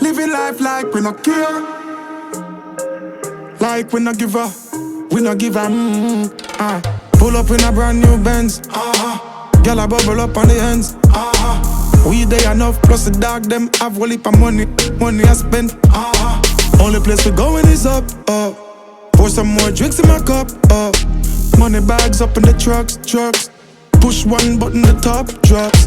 Living life like we no care, like we no give a, we no give a. Pull up in a brand new Benz. Girl a bubble up on the ends. We dey enough plus the dog them have whole heap of money I spend. Only place we going is up. Pour some more drinks in my cup. Money bags up in the trucks. Push one button, the top drops.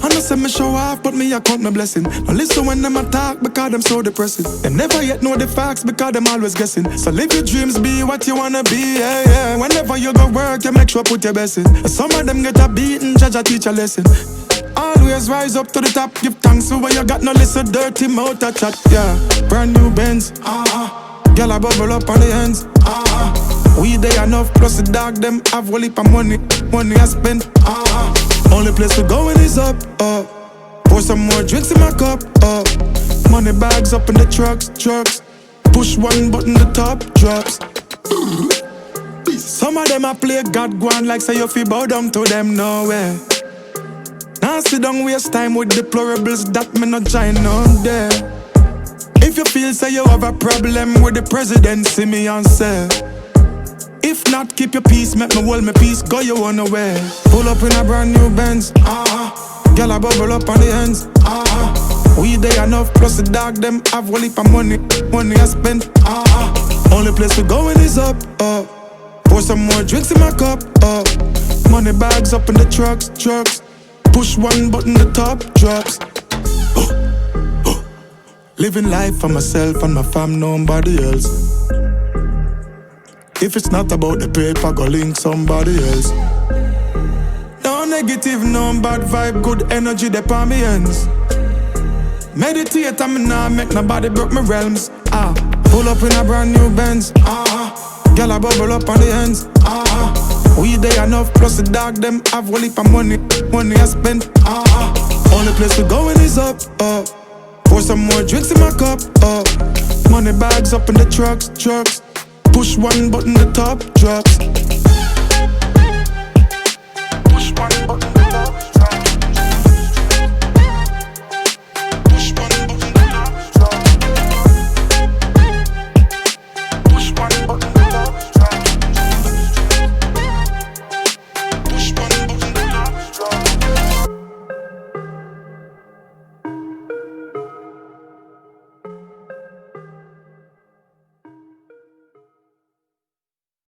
I know say me show off, but me I count my blessing. Now listen when them attack because them so depressing. Them never yet know the facts because them always guessing. So live your dreams, be what you wanna be, yeah. Whenever you go work, you make sure put your best in. And some of them get a beating, judge a teach a lesson. Always rise up to the top, give thanks for where you got no listen dirty mouth a chat, yeah. Brand new Benz, girl a bubble up on the ends. We dey enough plus the dog them have whole heap of money I spend. Only place we going is up. Pour some more drinks in my cup. Money bags up in the trucks. Push one button, the top drops. Some of them a play God gwan like say you fi bow down to them nowhere. Now sit down waste time with deplorables that me not join on there. If you feel say you have a problem with the presidency, me answer. If not, keep your peace, make me hold my peace, go you unaware. Pull up in a brand new Benz. Girl a bubble up on the ends. We dey enough plus the dog them have whole heap of money I spend. Only place we going is up. Pour some more drinks in my cup. Money bags up in the trucks. Push one button, the top drops. Living life for myself and my fam, nobody else. If it's not about the paper, go link somebody else. No negative, no bad vibe, good energy, they on me ends. Meditate, I'm nah make nobody broke my realms. Pull up in a brand new Benz. Girl a bubble up on the ends. We dey enough plus the dog them have whole heap of money I spend. Only place we going is up. Pour some more drinks in my cup. Money bags up in the trucks. Push one button, the top drops.